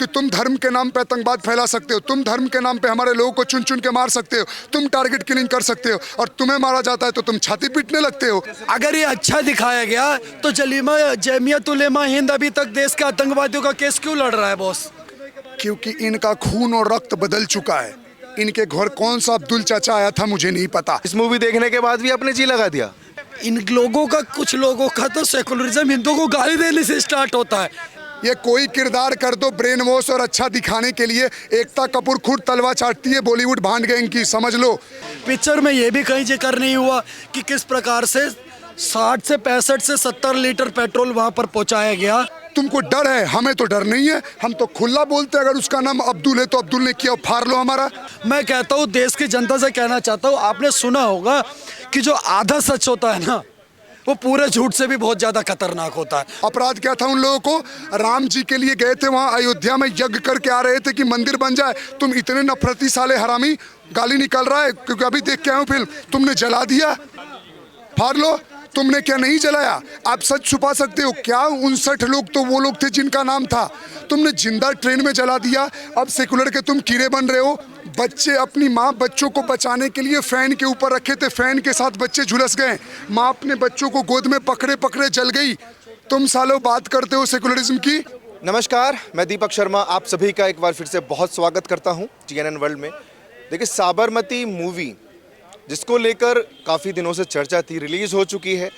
कि तुम धर्म के नाम पे आतंकवाद फैला सकते हो, तुम धर्म के नाम पे हमारे लोगों को चुन चुन के मार सकते हो, तुम टारगेट किलिंग कर सकते हो, और तुम्हें मारा जाता है तो तुम छाती पीटने लगते हो। अगर ये अच्छा दिखाया गया तो जमीयत उलेमा हिंद अभी तक देश के आतंकवादियों का केस क्यों लड़ रहा है बॉस? क्योंकि इनका खून और रक्त बदल चुका है। इनके घर कौन सा अब्दुल चाचा आया था मुझे नहीं पता। इस मूवी देखने के बाद भी आपने जी लगा दिया? इन लोगों का, कुछ लोगों का तो सेकुलरिज्म हिंदुओं को गाली देने से स्टार्ट होता है। ये कोई किरदार कर दो ब्रेन वॉश और अच्छा दिखाने के लिए, एकता कपूर खुद तलवा चाटती है बॉलीवुड भांड गैंग की, समझ लो। पिक्चर में ये भी कहीं जिक्र नहीं हुआ कि किस प्रकार से 60 से 65 से 70 लीटर पेट्रोल वहां पर पहुंचाया गया। तुमको डर है, हमें तो डर नहीं है, हम तो खुला बोलते हैं। अगर उसका नाम अब्दुल है तो अब्दुल ने किया, फाड़ लो हमारा। मैं कहता हूँ, देश की जनता से कहना चाहता हूँ, आपने सुना होगा कि जो आधा सच होता है ना, वो पूरे झूठ से भी बहुत ज्यादा खतरनाक होता है। अपराध क्या था उन लोगों को? राम जी के लिए गए थे वहां अयोध्या में, यज्ञ करके आ रहे थे कि मंदिर बन जाए। तुम इतने नफरती साले हरामी, गाली निकल रहा है क्योंकि अभी देख के आए हो फिल्म, तुमने जला दिया, फाड़ लो। तुमने क्या नहीं जलाया? आप सच छुपा सकते हो क्या? 59 लोग तो वो लोग थे जिनका नाम था, तुमने जिंदा ट्रेन में जला दिया। अब सेकुलर के तुम कीड़े बन रहे हो। बच्चे, अपनी माँ बच्चों को बचाने के लिए फैन के ऊपर रखे थे, फैन के साथ बच्चे झुलस गए, माँ अपने बच्चों को गोद में पकड़े पकड़े जल गई। तुम सालों बात करते हो सेकुलरिज्म की। नमस्कार, मैं दीपक शर्मा आप सभी का एक बार फिर से बहुत स्वागत करता हूं TNN वर्ल्ड में। देखिए, साबरमती मूवी जिसको लेकर काफ़ी दिनों से चर्चा थी, रिलीज़ हो चुकी है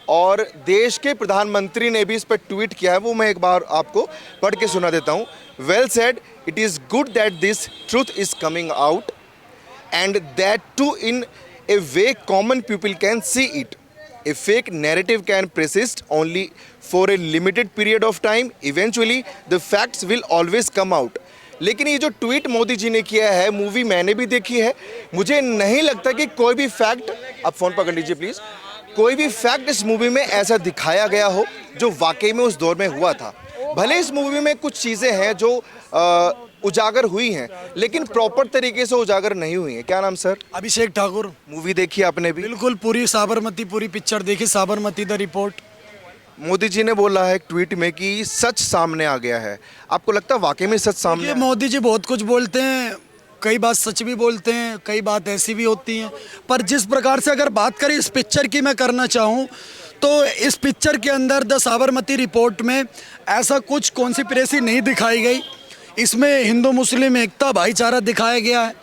और देश के प्रधानमंत्री ने भी इस पर ट्वीट किया है। वो मैं एक बार आपको पढ़ के सुना देता हूँ। Well said, it is good that this truth is coming out and that too in a way common people can see it. A fake narrative can persist only for a limited period of time. Eventually, the facts will always come out. लेकिन ये जो tweet Modi ji ने किया है, movie मैंने भी देखी है, मुझे नहीं लगता कि कोई भी फैक्ट, आप फ़ोन पकड़ लीजिए प्लीज़, कोई भी फैक्ट इस मूवी में ऐसा दिखाया गया हो जो वाकई में उस दौर में हुआ था। भले इस मूवी में कुछ चीज़ें हैं जो उजागर हुई हैं, लेकिन प्रॉपर तरीके से उजागर नहीं हुई हैं। क्या नाम सर? अभिषेक ठाकुर। मूवी देखी आपने भी? बिल्कुल, पूरी साबरमती, पूरी पिक्चर देखी, साबरमती द रिपोर्ट। मोदी जी ने बोला है एक ट्वीट में कि सच सामने आ गया है। आपको लगता है वाकई में सच सामने? ये मोदी जी बहुत कुछ बोलते हैं, कई बात सच भी बोलते हैं, कई बात ऐसी भी होती हैं, पर जिस प्रकार से अगर बात करें इस पिक्चर की मैं करना चाहूँ तो इस पिक्चर के अंदर द साबरमती रिपोर्ट में ऐसा कुछ कॉन्स्पिरेसी नहीं दिखाई गई। इसमें हिंदू मुस्लिम एकता, भाईचारा दिखाया गया है।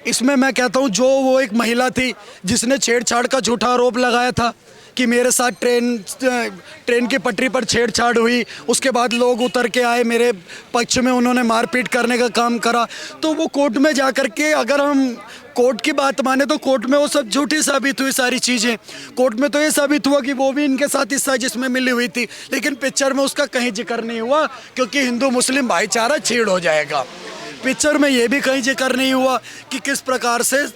इसमें मैं कहता हूँ, जो वो एक महिला थी जिसने छेड़छाड़ का झूठा आरोप लगाया था कि मेरे साथ ट्रेन की पटरी पर छेड़छाड़ हुई, उसके बाद लोग उतर के आए मेरे पक्ष में, उन्होंने मारपीट करने का काम करा, तो वो कोर्ट में जा कर के, अगर हम कोर्ट की बात माने तो कोर्ट में वो सब झूठी साबित हुई सारी चीज़ें। कोर्ट में तो ये साबित हुआ कि वो भी इनके साथ इस साजिश में मिली हुई थी, लेकिन पिक्चर में उसका कहीं जिक्र नहीं हुआ क्योंकि हिंदू मुस्लिम भाईचारा छेड़ हो जाएगा। पिक्चर में ये भी कहीं जिक्र नहीं हुआ कि किस प्रकार से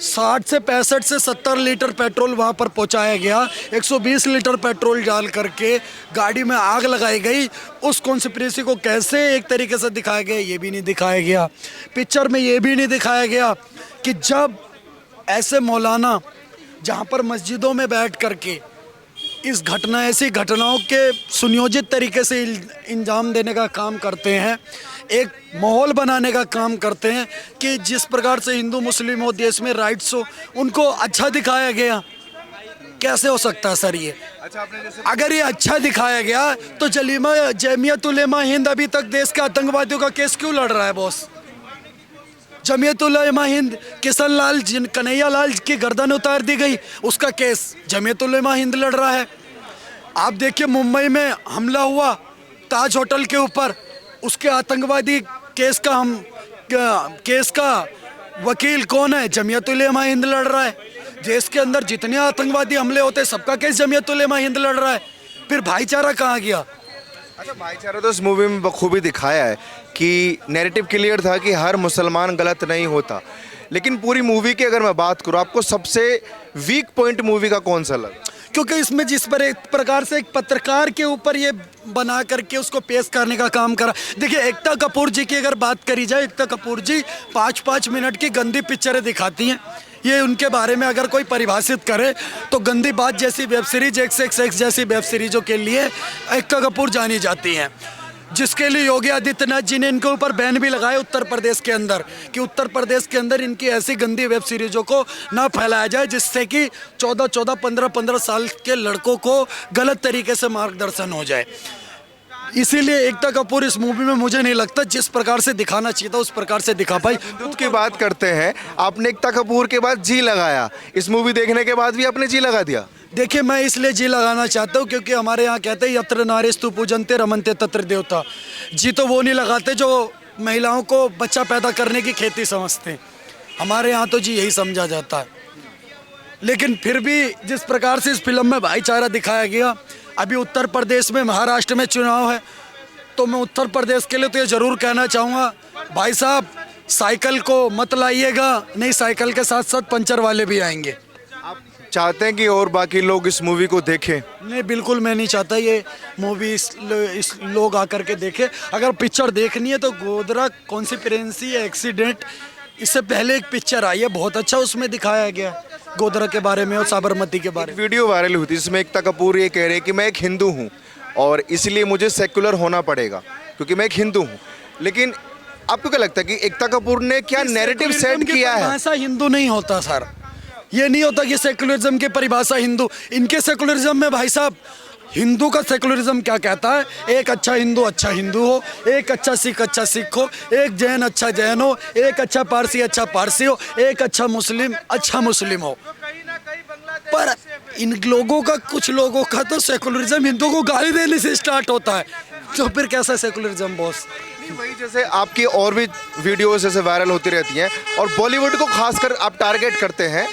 60 से 65 से 70 लीटर पेट्रोल वहां पर पहुंचाया गया। 120 लीटर पेट्रोल डाल करके गाड़ी में आग लगाई गई। उस कॉन्स्पिरेसी को कैसे एक तरीके से दिखाया गया, ये भी नहीं दिखाया गया। पिक्चर में ये भी नहीं दिखाया गया कि जब ऐसे मौलाना जहां पर मस्जिदों में बैठ करके ऐसी घटनाओं के सुनियोजित तरीके से इंजाम देने का काम करते हैं, एक माहौल बनाने का काम करते हैं कि जिस प्रकार से हिंदू मुस्लिम हो, देश में राइट्स हो, उनको अच्छा दिखाया गया। कैसे हो सकता है सर ये? अगर ये अच्छा दिखाया गया तो जमीयत उलेमा हिंद अभी तक देश के आतंकवादियों का केस क्यों लड़ रहा है बॉस? जमीयत उलेमा हिंद, किशन लाल, कन्हैया लाल की गर्दन उतार दी गई, उसका केस जमीयत उलेमा हिंद लड़ रहा है। आप देखिए, मुंबई में हमला हुआ ताज होटल के ऊपर, उसके आतंकवादी केस का वकील कौन है? जमीयत उलेमा हिंद लड़ रहा है। देश के अंदर जितने आतंकवादी हमले होते हैं सबका केस जमीयत उलेमा हिंद लड़ रहा है। फिर भाईचारा कहाँ गया? अच्छा, भाईचारा तो इस मूवी में बखूबी दिखाया है कि नैरेटिव क्लियर था कि हर मुसलमान गलत नहीं होता, लेकिन पूरी मूवी की अगर मैं बात करूँ, आपको सबसे वीक पॉइंट मूवी का कौन सा लगा? क्योंकि इसमें जिस पर एक प्रकार से एक पत्रकार के ऊपर ये बना करके उसको पेश करने का काम करा। देखिए, एकता कपूर जी की अगर बात करी जाए, एकता कपूर जी 5-5 मिनट की गंदी पिक्चरें दिखाती हैं। ये उनके बारे में अगर कोई परिभाषित करे तो गंदी बात जैसी वेब सीरीज, XXX जैसी वेब सीरीजों के लिए एकता कपूर जानी जाती हैं। जिसके लिए योगी आदित्यनाथ जी ने इनके ऊपर बैन भी लगाया उत्तर प्रदेश के अंदर, कि उत्तर प्रदेश के अंदर इनकी ऐसी गंदी वेब सीरीजों को ना फैलाया जाए जिससे कि 14-14, 15-15 साल के लड़कों को गलत तरीके से मार्गदर्शन हो जाए। इसीलिए एकता कपूर इस मूवी में मुझे नहीं लगता जिस प्रकार से दिखाना चाहिए था उस प्रकार से दिखा पाई। हिंदुत्व की बात करते हैं, आपने एकता कपूर के बाद जी लगाया, इस मूवी देखने के बाद भी आपने जी लगा दिया। देखिए, मैं इसलिए जी लगाना चाहता हूँ क्योंकि हमारे यहाँ कहते हैं यत्र नारीस्तु पूजन्ते रमन्ते तत्र देवता। जी तो वो नहीं लगाते जो महिलाओं को बच्चा पैदा करने की खेती समझते हैं, हमारे यहाँ तो जी यही समझा जाता है। लेकिन फिर भी जिस प्रकार से इस फिल्म में भाईचारा दिखाया गया, अभी उत्तर प्रदेश में, महाराष्ट्र में चुनाव है, तो मैं उत्तर प्रदेश के लिए तो ये ज़रूर कहना चाहूँगा, भाई साहब साइकिल को मत लाइएगा, नहीं साइकिल के साथ साथ पंचर वाले भी आएंगे। चाहते हैं कि और बाकी लोग इस मूवी को देखें? नहीं, बिल्कुल मैं नहीं चाहता ये मूवी इस लोग आकर के देखें। अगर पिक्चर देखनी है तो गोधरा कॉन्स्पिरेसी एक्सीडेंट, इससे पहले एक पिक्चर आई है बहुत अच्छा, उसमें दिखाया गया गोधरा के बारे में और साबरमती के बारे में। वीडियो वायरल हुई थी जिसमें एकता कपूर ये कह रहे हैं कि मैं एक हिंदू हूँ और इसलिए मुझे सेक्युलर होना पड़ेगा क्योंकि मैं एक हिंदू हूँ। लेकिन आपको क्या लगता है कि एकता कपूर ने क्या नैरेटिव सेट किया है? ऐसा हिंदू नहीं होता सर, ये नहीं होता कि सेकुलरिज्म की परिभाषा हिंदू। इनके सेकुलरिज्म में भाई साहब, हिंदू का सेकुलरिज्म क्या कहता है? एक अच्छा हिंदू हो, एक अच्छा सिख हो, एक जैन अच्छा जैन हो, एक अच्छा पारसी हो, एक अच्छा मुस्लिम हो। पर इन लोगों का, कुछ लोगों का तो सेकुलरिज्म हिंदू को गाली देने से स्टार्ट होता है, तो फिर कैसा सेकुलरिज्म बॉस? वही जैसे आपकी और भी वीडियोस ऐसे वायरल होती रहती हैं और बॉलीवुड को खासकर आप टारगेट करते हैं।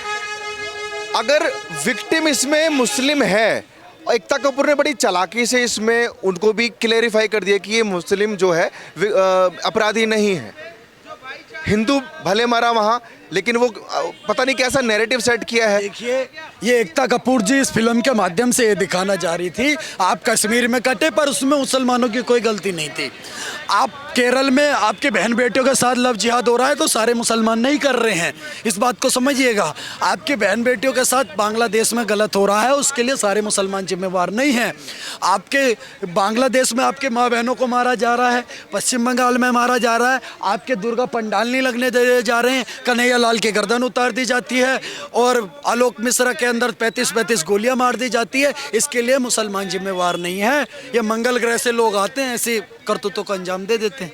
अगर विक्टिम इसमें मुस्लिम है, एकता कपूर ने बड़ी चालाकी से इसमें उनको भी क्लेरिफाई कर दिया कि ये मुस्लिम जो है अपराधी नहीं है, हिंदू भले मारा वहाँ, लेकिन वो पता नहीं कैसा नैरेटिव सेट किया है। देखिए, ये एकता कपूर जी इस फिल्म के माध्यम से ये दिखाना चाह रही थी आप कश्मीर में कटे, पर उसमें मुसलमानों की कोई गलती नहीं थी। आप केरल में आपके बहन बेटियों के साथ लव जिहाद हो रहा है तो सारे मुसलमान नहीं कर रहे हैं, इस बात को समझिएगा। आपके बहन बेटियों के साथ बांग्लादेश में गलत हो रहा है, उसके लिए सारे मुसलमान जिम्मेवार नहीं हैं। आपके बांग्लादेश में आपके माँ बहनों को मारा जा रहा है, पश्चिम बंगाल में मारा जा रहा है, आपके दुर्गा पंडाल नहीं लगने दे जा रहे हैं, कन्हैया लाल की गर्दन उतार दी जाती है और आलोक मिश्रा के अंदर 35-35 गोलियां मार दी जाती है। इसके लिए मुसलमान जिम्मेवार नहीं है, ये मंगल ग्रह से लोग आते हैं, ऐसी करतूतों को अंजाम दे देते हैं।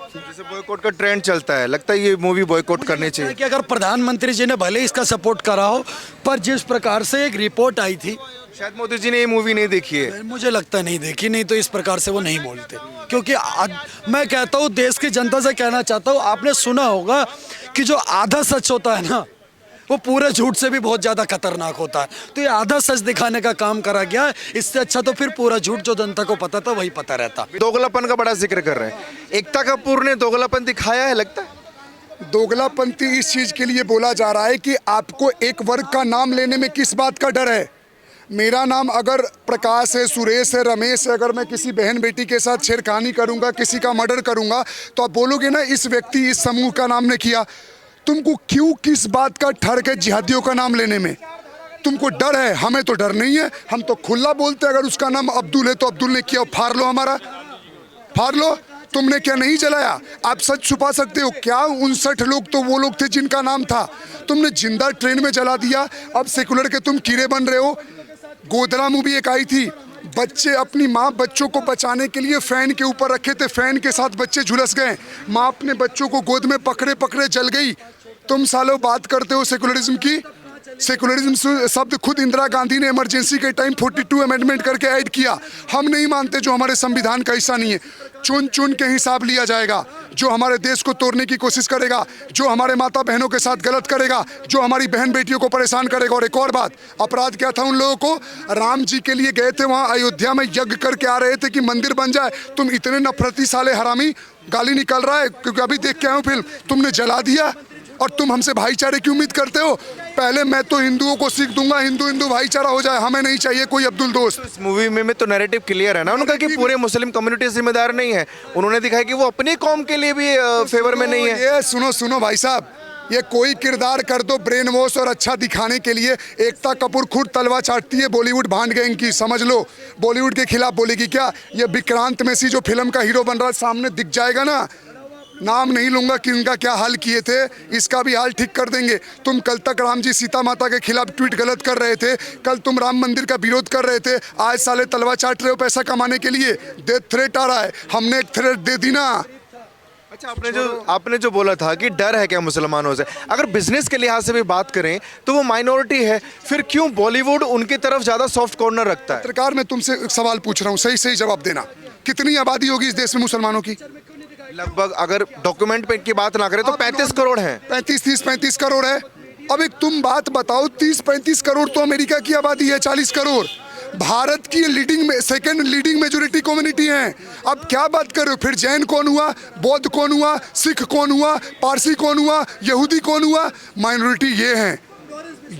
जैसे बॉयकॉट का ट्रेंड चलता है, लगता है ये मूवी बॉयकॉट करनी चाहिए कि अगर प्रधानमंत्री जी ने भले इसका सपोर्ट करा हो, पर जिस प्रकार से एक रिपोर्ट आई थी, शायद मोदी जी ने ये मूवी नहीं देखी है। मुझे लगता नहीं देखी, नहीं तो इस प्रकार से वो नहीं बोलते। क्योंकि मैं कहता हूँ, देश की जनता से कहना चाहता हूँ, आपने सुना होगा कि जो आधा सच होता है ना, वो पूरे झूठ से भी बहुत ज़्यादा खतरनाक होता है। तो ये आधा सच दिखाने का काम करा गया है, इससे अच्छा तो फिर पूरा झूठ जो जनता को पता था वही पता रहता। दोगलापन का बड़ा जिक्र कर रहे हैं, एकता कपूर ने दोगलापन दिखाया है लगता है? दोगलापंथी इस चीज़ के लिए बोला जा रहा है कि आपको एक वर्ग का नाम लेने में किस बात का डर है। मेरा नाम अगर प्रकाश है, सुरेश है, रमेश है, अगर मैं किसी बहन बेटी के साथ छेड़खानी करूंगा, किसी का मर्डर करूंगा, तो आप बोलोगे ना इस व्यक्ति, इस समूह का नाम ने किया। तुमको क्यों, किस बात का ठर है जिहादियों का नाम लेने में? तुमको डर है, हमें तो डर नहीं है, हम तो खुला बोलते हैं। अगर उसका नाम अब्दुल है तो अब्दुल ने किया, फाड़ लो, हमारा फाड़ लो। तुमने क्या नहीं जलाया? आप सच छुपा सकते हो क्या? 59 लोग तो वो लोग थे जिनका नाम था, तुमने जिंदा ट्रेन में जला दिया। अब सेकुलर के तुम कीड़े बन रहे हो। गोधरा मूवी एक आई थी, बच्चे अपनी माँ बच्चों को बचाने के लिए फैन के ऊपर रखे थे, फैन के साथ बच्चे झुलस गए, माँ अपने बच्चों को गोद में पकड़े पकड़े जल गई। तुम सालों बात करते हो सेकुलरिज्म की। सेकुलरिज्म शब्द खुद इंदिरा गांधी ने इमरजेंसी के टाइम 42 अमेंडमेंट करके ऐड किया। हम नहीं मानते, जो हमारे संविधान का हिस्सा नहीं है। चुन चुन के हिसाब लिया जाएगा। जो हमारे देश को तोड़ने की कोशिश करेगा, जो हमारे माता बहनों के साथ गलत करेगा, जो हमारी बहन बेटियों को परेशान करेगा। और एक और बात, अपराध क्या था उन लोगों को? राम जी के लिए गए थे वहाँ अयोध्या में, यज्ञ करके आ रहे थे कि मंदिर बन जाए। तुम इतने नफरती साले हरामी, गाली निकल रहा है क्योंकि अभी देख के आए हो फिल्म, तुमने जला दिया। और तुम हमसे भाईचारे की उम्मीद करते हो? पहले मैं तो हिंदुओं को सीख दूंगा, हिंदू हिंदू भाईचारा हो जाए, हमें नहीं चाहिए कोई अब्दुल दोस्त। इस मूवी में तो नैरेटिव क्लियर है ना उनका कि पूरे मुस्लिम कम्युनिटी जिम्मेदार नहीं है। उन्होंने दिखाया कि वो अपनी कौम के लिए भी फेवर में नहीं है। ये सुनो सुनो भाई साहब, ये कोई किरदार कर दो ब्रेन वॉश और अच्छा दिखाने के लिए। एकता कपूर खुद तलवा चाटती है बॉलीवुड भांड गैंग की, समझ लो। बॉलीवुड के खिलाफ बोलेगी क्या? ये विक्रांत मैसी जो फिल्म का हीरो बन रहा है सामने दिख जाएगा ना, नाम नहीं लूंगा कि उनका क्या हाल किए थे, इसका भी हाल ठीक कर देंगे। तुम कल तक राम जी सीता माता के खिलाफ ट्वीट गलत कर रहे थे, कल तुम राम मंदिर का विरोध कर रहे थे, आज साले तलवा चाट रहे हो पैसा कमाने के लिए। डेथ थ्रेट आ रहा है, हमने एक थ्रेट दे दी ना। अच्छा, आपने जो बोला था कि डर है क्या मुसलमानों से, अगर बिजनेस के लिहाज से भी बात करें तो वो माइनॉरिटी है, फिर क्यों बॉलीवुड उनकी तरफ ज्यादा सॉफ्ट कॉर्नर रखता है? पत्रकार, मैं तुमसे एक सवाल पूछ रहा हूँ, सही सही जवाब देना। कितनी आबादी होगी इस देश में मुसलमानों की? लगभग अगर डॉक्यूमेंट पे की बात ना करें तो 35 करोड़ हैं। 35 करोड़ है। अब एक तुम बात बताओ, 30-35 करोड़ तो अमेरिका की आबादी है, 40 करोड़। भारत की लीडिंग में सेकंड लीडिंग मेजोरिटी कम्युनिटी है। अब क्या बात कर रहे हो? फिर जैन कौन हुआ, बौद्ध कौन हुआ, सिख कौन हुआ, पारसी कौन हुआ, यहूदी कौन हुआ? माइनॉरिटी ये हैं।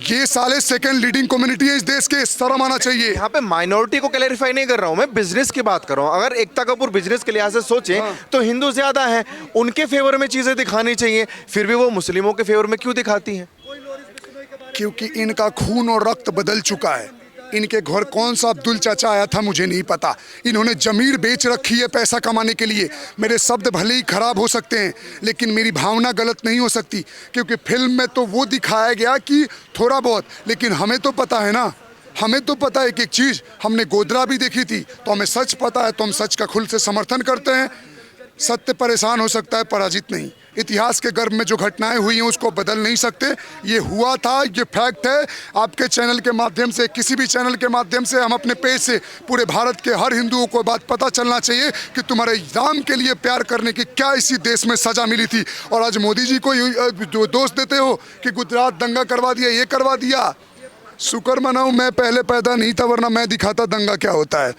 ये साले सेकंड लीडिंग कम्युनिटी है इस देश के, शर्म आना चाहिए। यहाँ पे माइनॉरिटी को क्लैरिफाई नहीं कर रहा हूँ, मैं बिजनेस की बात कर रहा हूँ। अगर एकता कपूर बिजनेस के लिहाज से सोचे तो हिंदू ज्यादा हैं, उनके फेवर में चीजें दिखानी चाहिए, फिर भी वो मुस्लिमों के फेवर में क्यों दिखाती हैं? क्योंकि इनका खून और रक्त बदल चुका है। इनके घर कौन सा अब्दुल चाचा आया था मुझे नहीं पता, इन्होंने जमीर बेच रखी है पैसा कमाने के लिए। मेरे शब्द भले ही खराब हो सकते हैं लेकिन मेरी भावना गलत नहीं हो सकती, क्योंकि फिल्म में तो वो दिखाया गया कि थोड़ा बहुत, लेकिन हमें तो पता है ना, हमें तो पता है कि एक चीज़, हमने गोदरा भी देखी थी तो हमें सच पता है, तो हम सच का खुल से समर्थन करते हैं। सत्य परेशान हो सकता है, पराजित नहीं। इतिहास के गर्भ में जो घटनाएं हुई हैं उसको बदल नहीं सकते, ये हुआ था, ये फैक्ट है। आपके चैनल के माध्यम से, किसी भी चैनल के माध्यम से, हम अपने पेज से पूरे भारत के हर हिंदुओं को बात पता चलना चाहिए कि तुम्हारे राम के लिए प्यार करने की क्या इसी देश में सजा मिली थी। और आज मोदी जी को जो दोष देते हो कि गुजरात दंगा करवा दिया, ये करवा दिया, शुक्र मनाऊं मैं पहले पैदा नहीं था, वरना मैं दिखाता दंगा क्या होता है।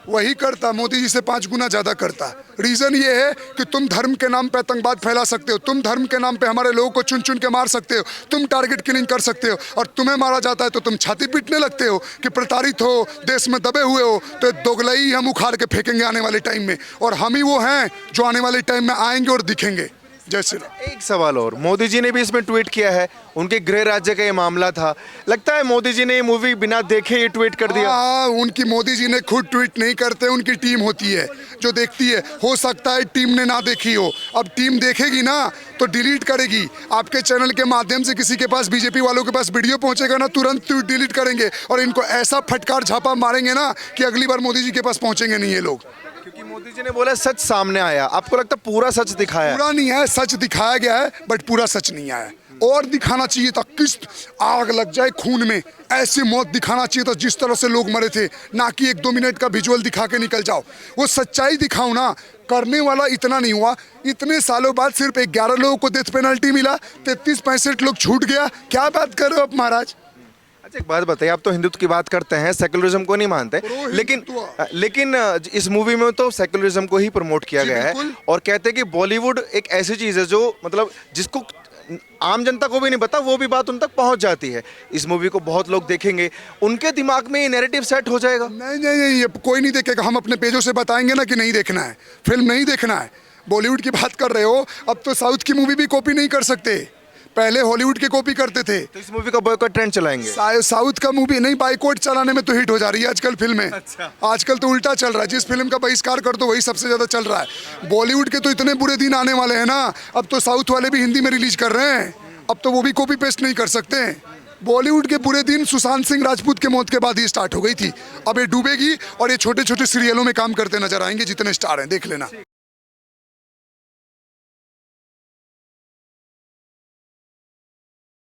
वही करता, मोदी जी से 5 गुना ज़्यादा करता। रीज़न ये है कि तुम धर्म के नाम पे आतंकवाद फैला सकते हो, तुम धर्म के नाम पे हमारे लोगों को चुन चुन के मार सकते हो, तुम टारगेट किलिंग कर सकते हो, और तुम्हें मारा जाता है तो तुम छाती पीटने लगते हो कि प्रताड़ित हो, देश में दबे हुए हो। तो दोगलई हम उखाड़ के फेंकेंगे आने वाले टाइम में, और हम ही वो हैं जो आने वाले टाइम में आएंगे और दिखेंगे। जैसे एक सवाल और, मोदी जी ने भी इसमें ट्वीट किया है, उनके गृह राज्य का ये मामला था, लगता है मोदी जी ने ये मूवी बिना देखे ये ट्वीट कर दिया? हाँ, उनकी मोदी जी ने खुद ट्वीट नहीं करते, उनकी टीम होती है जो देखती है। हो सकता है टीम ने ना देखी हो, अब टीम देखेगी ना तो डिलीट करेगी। आपके चैनल के माध्यम से किसी के पास, बीजेपी वालों के पास वीडियो पहुंचेगा ना, तुरंत डिलीट करेंगे और इनको ऐसा फटकार झापा मारेंगे ना कि अगली बार मोदी जी के पास पहुंचेंगे नहीं ये लोग। क्योंकि मोदी जी ने बोला सच सामने आया, आपको लगता है पूरा सच दिखाया? पूरा नहीं है, सच दिखाया गया है बट पूरा सच नहीं आया। और दिखाना चाहिए था, किस आग लग जाए खून में, ऐसी मौत दिखाना चाहिए था जिस तरह से लोग मरे थे, ना कि 1-2 मिनट का विजुअल दिखा के निकल जाओ। वो सच्चाई दिखाओ ना। करने वाला इतना नहीं हुआ, इतने सालों बाद सिर्फ 11 लोगों को डेथ पेनल्टी मिला, 33-65 लोग छूट गया। क्या बात कर रहे हो आप महाराज? अच्छा, एक बात बताइए, आप तो हिंदुत्व की बात करते हैं, सेक्युलरिज्म को नहीं मानते, लेकिन इस मूवी में तो सेक्युलरिज्म को ही प्रमोट किया गया है और कहते हैं कि बॉलीवुड एक ऐसी चीज़ है जो मतलब जिसको आम जनता को भी नहीं पता, वो भी बात उन तक पहुंच जाती है। इस मूवी को बहुत लोग देखेंगे, उनके दिमाग में ये नैरेटिव सेट हो जाएगा। नहीं नहीं नहीं, ये कोई नहीं देखेगा। हम अपने पेजों से बताएंगे ना कि नहीं देखना है, फिल्म नहीं देखना है। बॉलीवुड की बात कर रहे हो, अब तो साउथ की मूवी भी कॉपी नहीं कर सकते, पहले हॉलीवुड की कॉपी करते थे। तो इस मूवी का बॉयकॉट ट्रेंड चलाएंगे? साउथ का मूवी नहीं, बाइकॉट चलाने में तो हिट हो जा रही है आजकल फिल्में। अच्छा। आजकल तो उल्टा चल रहा है, जिस फिल्म का बहिष्कार कर दो वही सबसे ज्यादा चल रहा है। बॉलीवुड के तो इतने बुरे दिन आने वाले हैं ना, अब तो साउथ वाले भी हिंदी में रिलीज कर रहे हैं, अब तो वो भी कॉपी पेस्ट नहीं कर सकते हैं। बॉलीवुड के बुरे दिन सुशांत सिंह राजपूत के मौत के बाद ही स्टार्ट हो गई थी, अब ये डूबेगी और ये छोटे छोटे सीरियलों में काम करते नजर आएंगे जितने स्टार हैं, देख लेना।